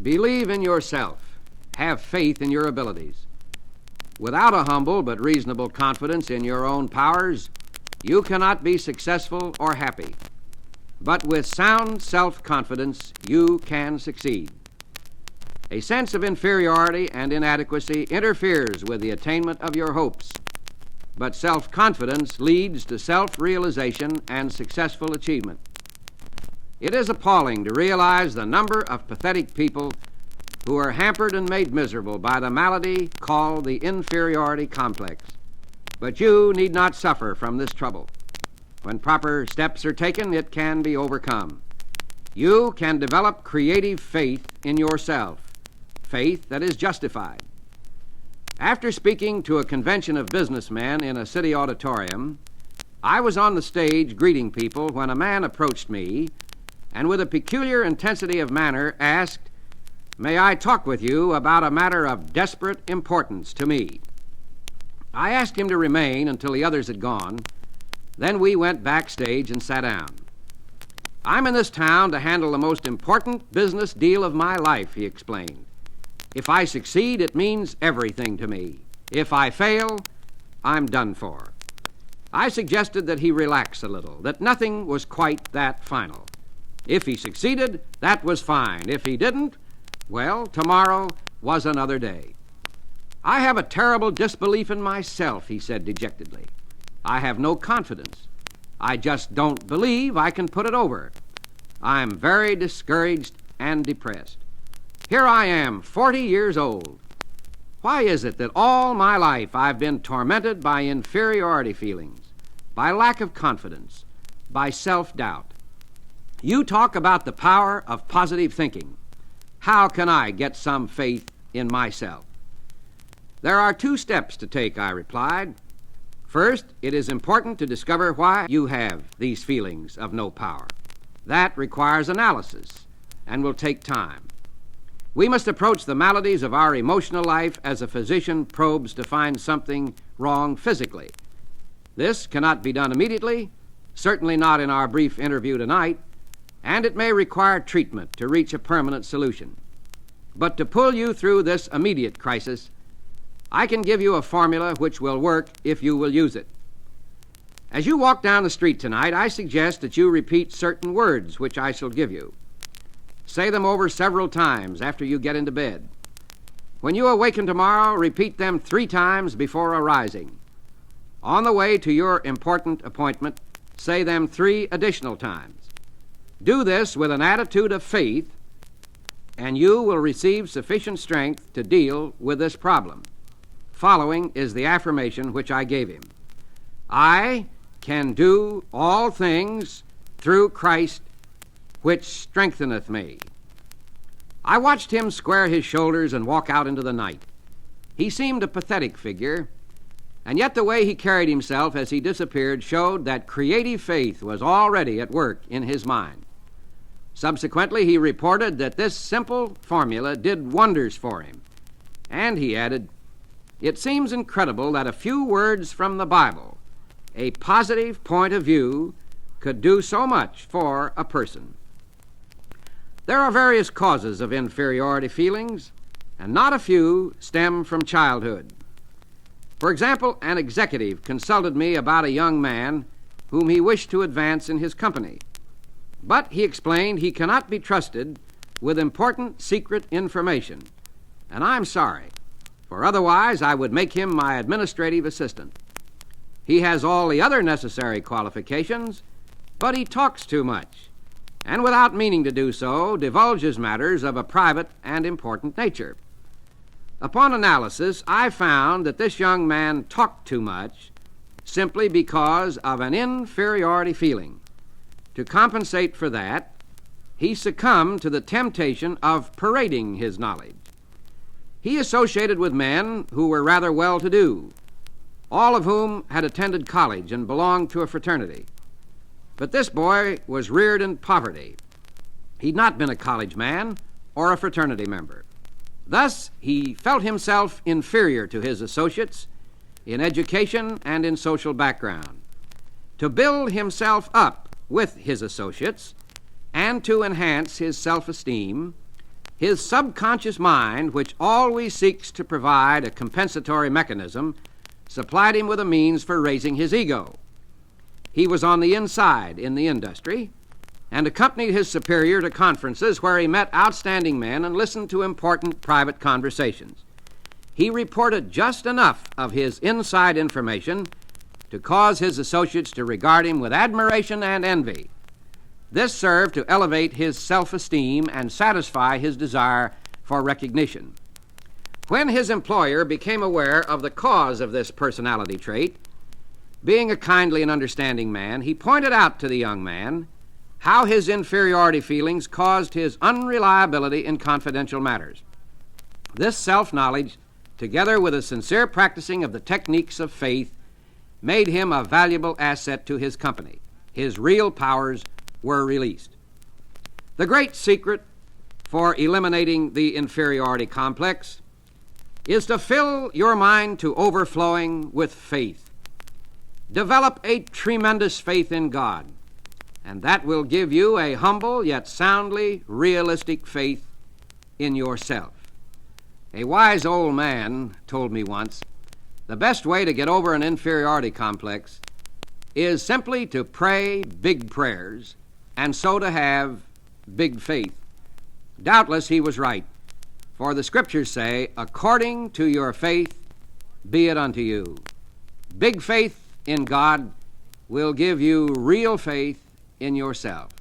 Believe in yourself. Have faith in your abilities. Without a humble but reasonable confidence in your own powers, you cannot be successful or happy. But with sound self-confidence, you can succeed. A sense of inferiority and inadequacy interferes with the attainment of your hopes, but self-confidence leads to self-realization and successful achievement. It is appalling to realize the number of pathetic people who are hampered and made miserable by the malady called the inferiority complex. But you need not suffer from this trouble. When proper steps are taken, it can be overcome. You can develop creative faith in yourself, faith that is justified. After speaking to a convention of businessmen in a city auditorium, I was on the stage greeting people when a man approached me and with a peculiar intensity of manner asked, "May I talk with you about a matter of desperate importance to me?" I asked him to remain until the others had gone. Then we went backstage and sat down. "I'm in this town to handle the most important business deal of my life," he explained. "If I succeed, it means everything to me. If I fail, I'm done for." I suggested that he relax a little, that nothing was quite that final. If he succeeded, that was fine. If he didn't, well, tomorrow was another day. "I have a terrible disbelief in myself," he said dejectedly. "I have no confidence. I just don't believe I can put it over. I'm very discouraged and depressed. Here I am, 40 years old. Why is it that all my life I've been tormented by inferiority feelings, by lack of confidence, by self-doubt? You talk about the power of positive thinking. How can I get some faith in myself?" "There are 2 steps to take," I replied. "First, it is important to discover why you have these feelings of no power. That requires analysis and will take time. We must approach the maladies of our emotional life as a physician probes to find something wrong physically. This cannot be done immediately, certainly not in our brief interview tonight, and it may require treatment to reach a permanent solution. But to pull you through this immediate crisis, I can give you a formula which will work if you will use it. As you walk down the street tonight, I suggest that you repeat certain words which I shall give you. Say them over several times after you get into bed. When you awaken tomorrow, repeat them 3 times before arising. On the way to your important appointment, say them 3 additional times. Do this with an attitude of faith, and you will receive sufficient strength to deal with this problem. Following is the affirmation which I gave him. "I can do all things through Christ which strengtheneth me." I watched him square his shoulders and walk out into the night. He seemed a pathetic figure, and yet the way he carried himself as he disappeared showed that creative faith was already at work in his mind. Subsequently, he reported that this simple formula did wonders for him, and he added, "It seems incredible that a few words from the Bible, a positive point of view, could do so much for a person." There are various causes of inferiority feelings, and not a few stem from childhood. For example, an executive consulted me about a young man whom he wished to advance in his company. But he explained he cannot be trusted with important secret information, and I'm sorry, for otherwise I would make him my administrative assistant. He has all the other necessary qualifications, but he talks too much, and without meaning to do so, divulges matters of a private and important nature. Upon analysis, I found that this young man talked too much simply because of an inferiority feeling. To compensate for that, he succumbed to the temptation of parading his knowledge. He associated with men who were rather well-to-do, all of whom had attended college and belonged to a fraternity. But this boy was reared in poverty. He'd not been a college man or a fraternity member. Thus, he felt himself inferior to his associates in education and in social background. To build himself up with his associates and to enhance his self-esteem, His subconscious mind, which always seeks to provide a compensatory mechanism, supplied him with a means for raising his ego. He was on the inside in the industry and accompanied his superior to conferences where he met outstanding men and listened to important private conversations. He reported just enough of his inside information to cause his associates to regard him with admiration and envy. This served to elevate his self-esteem and satisfy his desire for recognition. When his employer became aware of the cause of this personality trait, being a kindly and understanding man, he pointed out to the young man how his inferiority feelings caused his unreliability in confidential matters. This self-knowledge, together with a sincere practicing of the techniques of faith, made him a valuable asset to his company. His real powers were released. The great secret for eliminating the inferiority complex is to fill your mind to overflowing with faith. Develop a tremendous faith in God, and that will give you a humble yet soundly realistic faith in yourself. A wise old man told me once, the best way to get over an inferiority complex is simply to pray big prayers and so to have big faith. Doubtless he was right, for the Scriptures say, according to your faith be it unto you. Big faith in God will give you real faith in yourself.